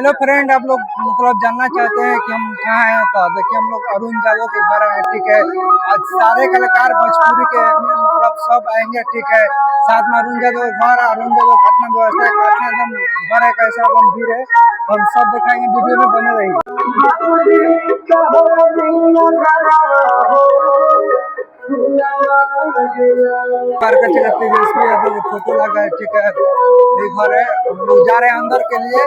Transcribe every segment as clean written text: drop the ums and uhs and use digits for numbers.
Hello friend, आप लोग मतलब जानना चाहते हैं कि हम कहाँ हैं? तो देखिए, हम लोग अरुण यादव के घर आए, ठीक है। आज सारे कलाकार भोजपुरी के मतलब सब आएंगे, ठीक है। साथ में अरुण यादव घर, अरुण यादव कितना व्यवस्था है, कितना एकदम घर है, कैसा एकदम भीड़ है, तो हम सब दिखाएंगे, वीडियो में बने रहिए। फोटो लगा है, ठीक है। घर है, हम लोग जा रहे हैं अंदर के लिए,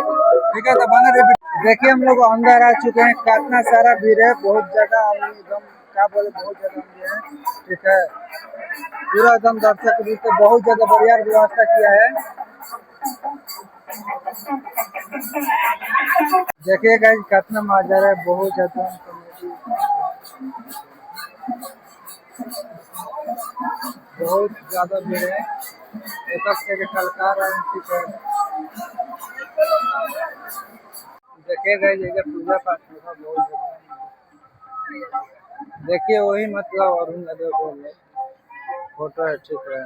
ठीक है। तो बने रहिए। देखिए, हम लोग अंदर आ चुके हैं, कितना सारा भीड़ है, बहुत ज्यादा एकदम क्या बोले, बहुत ज्यादा भीड़ है, ठीक है। पूरा एकदम दर्शक के बीच में बहुत ज्यादा बढ़िया व्यवस्था किया है। देखिए गाइस, कितना मजा है, बहुत ज्यादा बहुत ज्यादा भीड़ है। एक से कलाकार है, ठीक है। देखिए गाइस, ये पूजा पाठ होगा बहुत ज्यादा। देखिए, वही मतलब अरुण यादव बोल रहे फोटो है, ठीक है।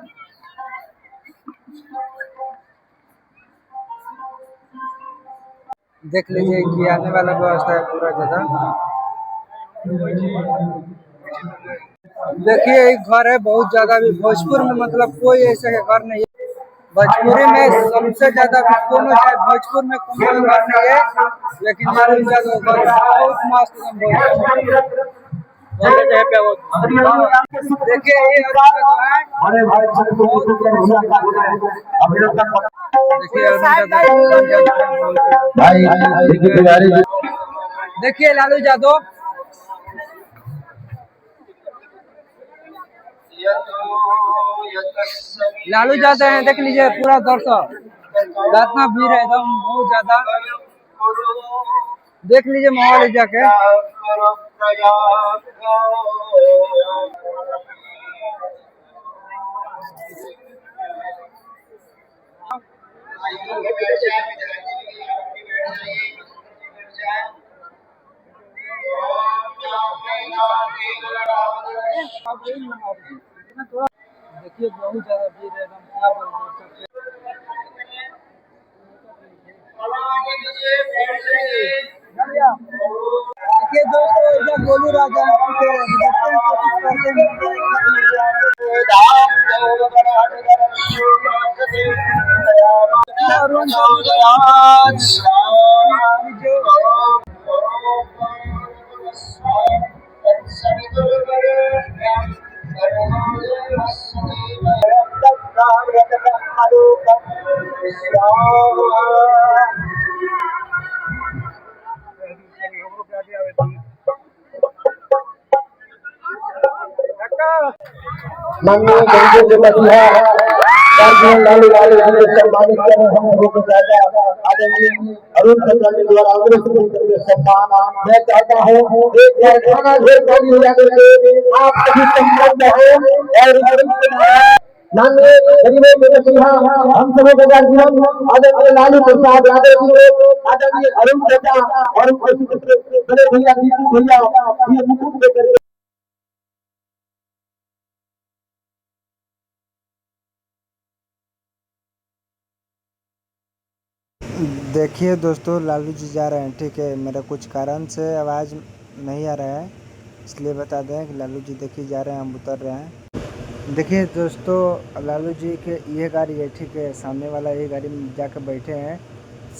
देख लीजिए कि आने वाला व्यवस्था है पूरा जगह। देखिए, एक घर है बहुत ज्यादा भी भोजपुर में, मतलब कोई ऐसा घर नहीं है भोजपुरी में सबसे ज्यादा दोनों, चाहे भोजपुर में कोई घर नहीं है, लेकिन अरुण यादव घर बहुत मस्त देखिए, ये अरे भाई देखिए लालू यादव, लालू यादव है, देख लीजिए पूरा दर्शक कितना भीड़ है, एकदम बहुत ज्यादा। देख लीजिए माहौल जाके। देखिए, बहुत ज्यादा भीड़ है, एकदम क्या बोल सकते। देखिए दोस्तों, इधर गोलू राजा माननीय गंगू जी मसीहा लालू लालू जी सम्मानित कर हम लोगों को आदरणीय अरुण चंद्र के द्वारा अग्रसर सम्मान मैं चाहता हूँ एक कारखाना जो कभी आप सभी संबंध हो और माननीय गरीब मसीहा हम सबों को जीवन आदरणीय लालू प्रसाद यादव जी, आदरणीय अरुण चंद्र और बड़े भैया भैया ये मुकुट लेकर देखिए दोस्तों, लालू जी जा रहे हैं, ठीक है। मेरा कुछ कारण से आवाज़ नहीं आ रहा है, इसलिए बता दें कि लालू जी देखिए जा रहे हैं, हम उतर रहे हैं। देखिए दोस्तों, लालू जी के ये गाड़ी है, ठीक है। सामने वाला ये गाड़ी में जाकर बैठे हैं,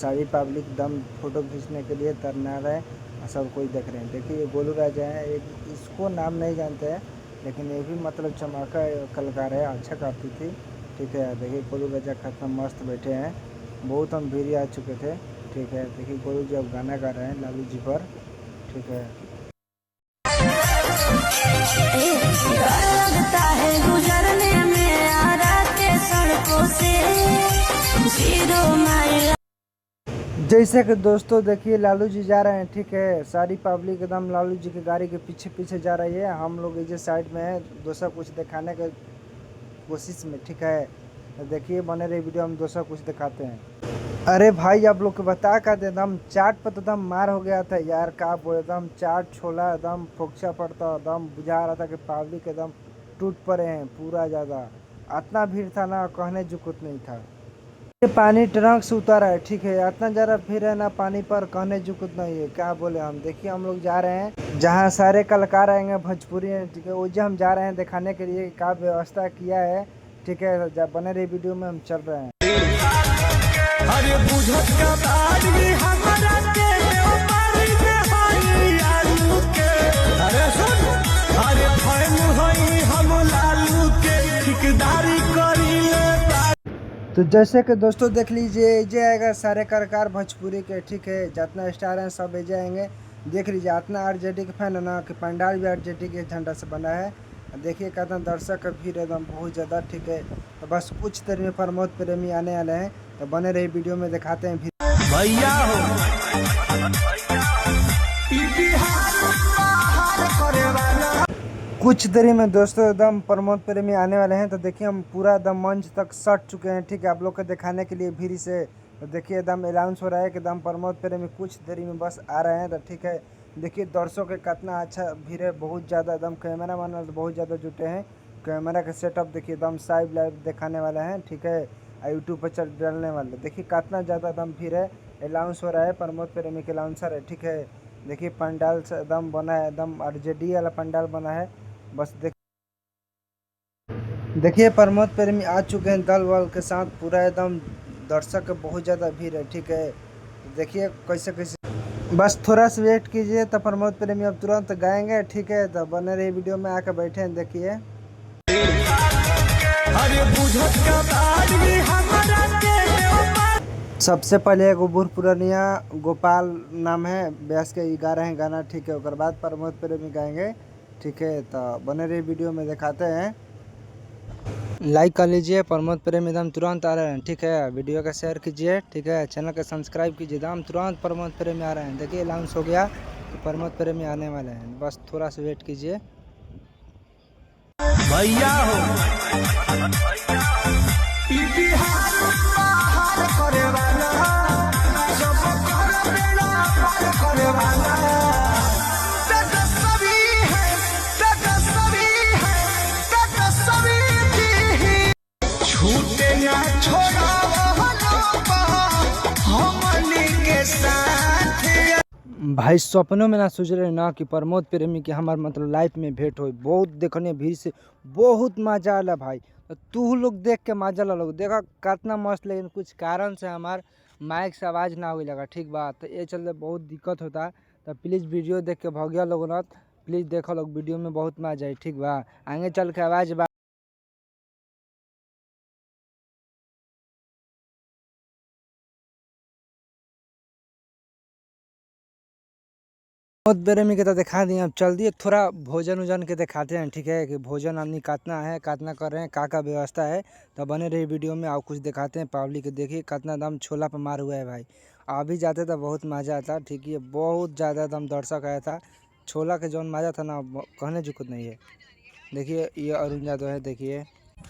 सारी पब्लिक दम फोटो खींचने के लिए तरना रहे, सब कोई देख रहे हैं। देखिए, ये गोलू राजा है, एक इसको नाम नहीं जानते हैं, लेकिन ये भी मतलब चमाका कलाकार है, अच्छा गाती थी, ठीक है। देखिए गोलू राजा कितना मस्त बैठे हैं, बहुत हम भीड़ आ चुके थे, ठीक है। देखिए गोलू जी अब गाना गा रहे हैं लालू जी पर, ठीक है। लगता है गुजरने में आरा के सड़कों से जीरो माइल। जैसे कि दोस्तों देखिए, लालू जी जा रहे हैं, ठीक है। सारी पब्लिक एकदम लालू जी की गाड़ी के पीछे पीछे जा रही है, हम लोग इधर साइड में है, दूसरा कुछ दिखाने के कोशिश में, ठीक है। देखिए बने रही वीडियो, हम दूसरा कुछ दिखाते हैं। अरे भाई, आप लोग को बता कर दे, एकदम चाट पर तो एकदम मार हो गया था यार, का बोले, एकदम चाट छोला एकदम फोक्सा पड़ता, एकदम बुझा रहा था कि पब्लिक एकदम टूट पड़े हैं पूरा ज़्यादा। इतना भीड़ था ना, कहने जो कुछ नहीं था। ये पानी ट्रंक से उतारा है, ठीक है। इतना ज़्यादा भीड़ है ना पानी पर, कहने जुकत नहीं है, क्या बोले हम। देखिए हम लोग जा रहे हैं जहाँ सारे कलाकार आएंगे भोजपुरी, ठीक है, वो जो हम जा रहे हैं दिखाने के लिए क्या व्यवस्था किया है, ठीक है। जब बने रही वीडियो में हम चल रहे हैं। अरे बुझत का बारी हमरा के व्यापारी में हई आलू के। अरे सुन, अरे फैन हई हम लालू के, ठेकेदारी करी ले। तो जैसे कि दोस्तों देख लीजिए, ये आएगा सारे कलाकार भोजपुरी के, ठीक है। जितना स्टार हैं सब ये आएंगे। देख लीजिए इतना आरजेडी के फैन है ना कि पंडाल भी आरजेडी के झंडा से बना है। देखिए कितना दर्शक का भीड़ एकदम बहुत ज़्यादा, ठीक है। तो बस कुछ देर में प्रमोद प्रेमी आने वाले हैं, तो बने रही वीडियो में दिखाते हैं भैया हो कुछ देरी में दोस्तों एकदम प्रमोद प्रेमी आने वाले हैं। तो देखिए हम पूरा एकदम मंच तक सट चुके हैं, ठीक है, आप लोग को दिखाने के लिए भीड़ से। तो देखिए एकदम अनाउंस हो रहा है कि एकदम प्रमोद प्रेमी कुछ देरी में बस आ रहे हैं। तो ठीक है, देखिए दर्शकों के कितना अच्छा भीड़ है, बहुत ज़्यादा। एकदम कैमरा मैन बहुत ज़्यादा जुटे हैं। कैमरा का सेटअप देखिए एकदम लाइव दिखाने वाला है, ठीक है। यूट्यूब पर चल डालने वाले। देखिए कितना ज़्यादा एकदम भीड़ है। अनाउंस हो रहा है, प्रमोद प्रेमी के अनाउंसर है, ठीक है। देखिए पंडाल से एकदम बना है, एकदम आरजेडी वाला पंडाल बना है। बस देखिए प्रमोद प्रेमी आ चुके हैं दल बल के साथ, पूरा एकदम दर्शक बहुत ज़्यादा भीड़ है, ठीक है। देखिए कैसे कैसे, बस थोड़ा सा वेट कीजिए तो प्रमोद प्रेमी अब तुरंत गाएंगे, ठीक है। तो बने रही वीडियो में आकर बैठे हैं, देखिए। अरे बुझत का बारी हमरा के व्यापारी। सबसे पहले एगो बूढ़ पुरानिया गोपाल नाम है व्यास के गा रहे हैं गाना, ठीक है। उसके बाद प्रमोद प्रेमी गाएंगे, ठीक है। तो बने रही वीडियो में दिखाते हैं। लाइक कर लीजिए, प्रमोद प्रेमी एकदम तुरंत आ रहे हैं, ठीक है। वीडियो का शेयर कीजिए, ठीक है। चैनल का सब्सक्राइब कीजिए, एकदम तुरंत प्रमोद प्रेमी आ रहे हैं। देखिए अनाउंस हो गया कि प्रमोद प्रेमी आने वाले हैं, बस थोड़ा सा वेट कीजिए। भैया हो बिहार बाहर करे वाला, सब कर बेड़ा पार करे वाला। तेजस्वी है, तेजस्वी है, तेजस्वी जी छूटे ना छोड़ा हमनी के साथ। भाई सपनों में ना सोच रहे ना कि प्रमोद प्रेमी के हमारे मतलब लाइफ में भेंट हो। बहुत देखने भीड़ से बहुत मजा आला भाई। तो तू लोग देख के मजा ला लोग, देखा कितना मस्त। लेकिन कुछ कारण से हमार माइक से आवाज़ ना हुई लगा, ठीक बात। तो ये चलते बहुत दिक्कत होता। तो प्लीज़ वीडियो देख के भगिया लोग ना, प्लीज़ देखो लोग, वीडियो में बहुत मजा आई, ठीक बा। आगे चल के आवाज़ प्रमोद प्रेमी के तो दिखा दिए, अब चल दिए थोड़ा भोजन वोजन के दिखाते हैं, ठीक है। कि भोजन आदमी कितना है, कितना कर रहे हैं, का व्यवस्था है। तो बने रही वीडियो में, और कुछ दिखाते हैं पब्लिक के। देखिए कितना दम छोला पर मार हुआ है भाई। अभी जाते तो बहुत मज़ा आता, ठीक है। बहुत ज़्यादा दम दर्शक आया था। छोला के जौन मज़ा था ना, कहने जुकत नहीं है। देखिए ये अरुण यादव है, देखिए।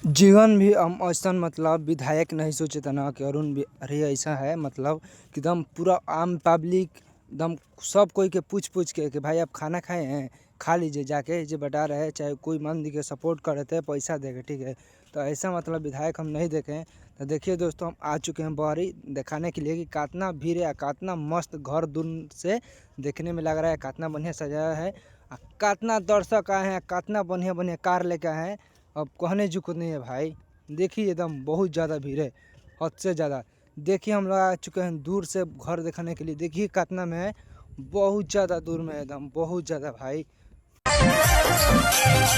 जीवन भी हम ऐसा मतलब विधायक नहीं सोचे था ना कि अरुण भी अरे ऐसा है, मतलब कि एकदम पूरा आम पब्लिक एकदम सब कोई के पूछ के कि भाई आप खाना खाए हैं, खा लीजिए जाके, जो बता रहे हैं। चाहे कोई मंदी के सपोर्ट कर रहे थे पैसा देके, ठीक है। तो ऐसा मतलब विधायक हम नहीं देखे हैं। तो देखिए दोस्तों हम आ चुके हैं बहरी दिखाने के लिए कि कितना भीड़ है, कितना मस्त घर दूर से देखने में लग रहा है, कितना बढ़िया सजाया है, कितना दर्शक आए हैं, कितना बढ़िया बढ़िया कार लेके आए हैं। अब कहने जुकत नहीं है भाई। देखिए एकदम बहुत ज़्यादा भीड़ है, हद से ज़्यादा। देखिए हम लोग आ चुके हैं दूर से घर दिखाने के लिए। देखिए कितना में है, बहुत ज़्यादा दूर में है, एकदम बहुत ज़्यादा भाई।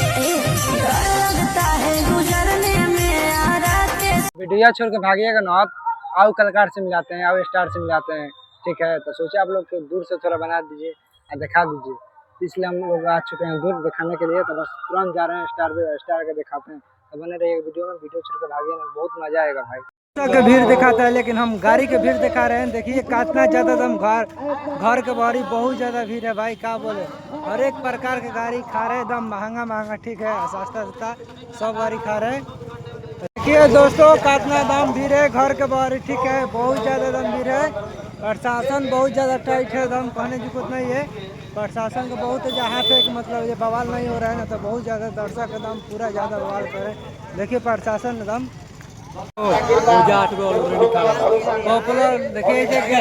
लगता है गुजरने में आ रातें। वीडियो छोड़ के भागिएगा ना, आओ कलाकार से मिलाते हैं, आओ स्टार से मिलाते हैं, ठीक है। तो सोचे आप लोग को दूर से थोड़ा बना दीजिए और दिखा दीजिए, इसलिए हम लोग आ चुके हैं दूर दिखाने के लिए। तो बस तुरंत जा रहे हैं स्टार के दिखाते हैं। तो बने रहिए वीडियो में, वीडियो छोड़ के भागिए ना, बहुत मजा आएगा भाई। के भीड़ दिखाता है, लेकिन हम गाड़ी के भीड़ दिखा रहे हैं। देखिए कितना ज़्यादा दम घर के बाहरी बहुत ज़्यादा भीड़ है भाई, क्या बोले। हर एक प्रकार के गाड़ी खा रहे हैं, एकदम महंगा, ठीक है, सस्ता सब गाड़ी खा रहे हैं। देखिए दोस्तों कितना दम भीड़ है घर के बाहर, ठीक है, बहुत ज़्यादा दम भीड़ है। प्रशासन बहुत ज़्यादा टाइट है, दम कहने की कुछ नहीं है। प्रशासन को बहुत जहाँ पे मतलब ये बवाल नहीं हो रहा है ना, तो बहुत ज़्यादा दर्शक एकदम पूरा ज़्यादा बवाल करे। देखिए प्रशासन एकदम पॉपुलर देखिए गेट है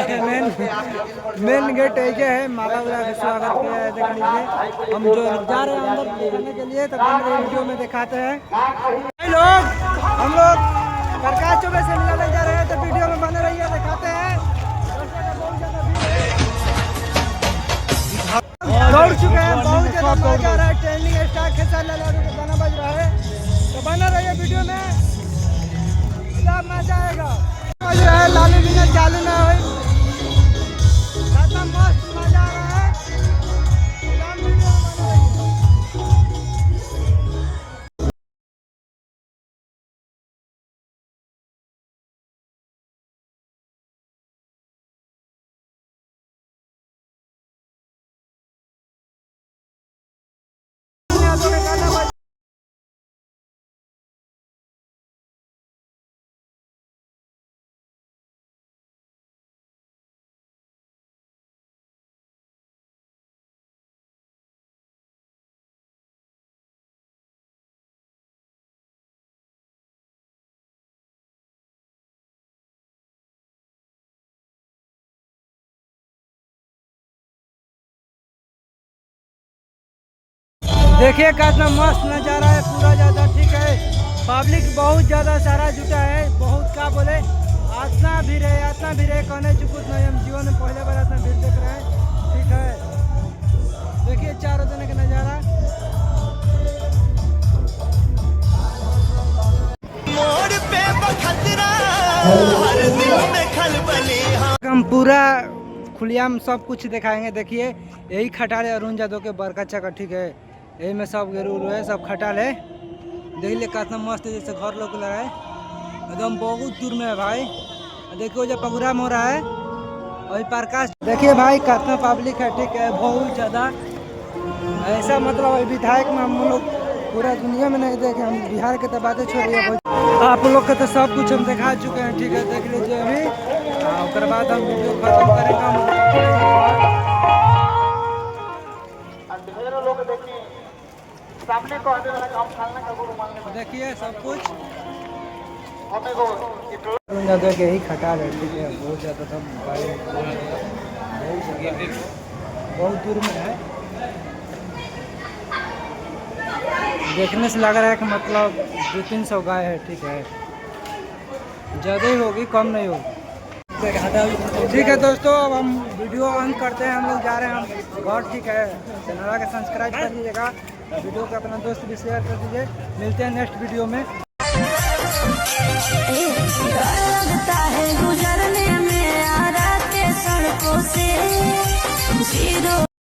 मेन गेट है माला उला के स्वागत किया है। देख लीजिए हम जो जा रहे हैं अंदर जाने के लिए, तो वीडियो में दिखाते हैं। हम लोग प्रकाश चौबे से मिलने जा रहे हैं, तो वीडियो में बने रहिए, दिखाते हैं। दौड़ चुके हैं, बहुत ज्यादा मजा आ रहा है। ट्रेनिंग स्टार खेसारी लाल यादव का गाना बज रहा है, तो बना रहिए वीडियो में, सब मजा आएगा। बज रहा है लालू बिना चालू ना हो, मस्त मजा आ रहा है। देखिए कितना मस्त नज़ारा है, पूरा ज़्यादा ठीक है। पब्लिक बहुत ज़्यादा सारा जुटा है, बहुत का बोले इतना भीड़ है कहने चुकुत नहीं। हम जीवन में पहले बार इतना भीड़ देख रहे हैं, ठीक है। देखिए चारों दिन का नज़ारा। हम पूरा खुलियाम सब कुछ दिखाएंगे। देखिए यही खटाल है अरुण यादव के बरकच्चा का, ठीक है। यही में सब गेरू है, सब खटाल है। देख लिये कितना मस्त है, जैसे घर लोग लगा है, एकदम बहुत दूर में है भाई। देखिए जब प्रोग्राम हो रहा है वही प्रकाश। देखिए भाई कितना पब्लिक है, ठीक है, बहुत ज़्यादा। ऐसा मतलब विधायक में हम लोग पूरा दुनिया में नहीं देखे, हम बिहार के तो बातें छोड़िए, आप लोग का तो सब कुछ हम दिखा चुके हैं, ठीक है। देख लीजिए अभी, उसके बाद हम वीडियो खत्म करेंगे। देखिए सब कुछ यही खटा है, ठीक है। बहुत ज़्यादा सब बहुत दूर में है, देखने से लग रहा है कि मतलब 200-300 गाय है, ठीक है। ज़्यादा ही होगी, कम नहीं होगी, ठीक है। दोस्तों अब हम वीडियो ऑन करते हैं, हम लोग जा रहे हैं हम घर, ठीक है। चैनल के सब्सक्राइब कर दीजिएगा, वीडियो को अपना दोस्त भी शेयर कर दीजिए। मिलते हैं नेक्स्ट वीडियो में। लगता है गुजरने में आ रहा के सड़कों से जीरो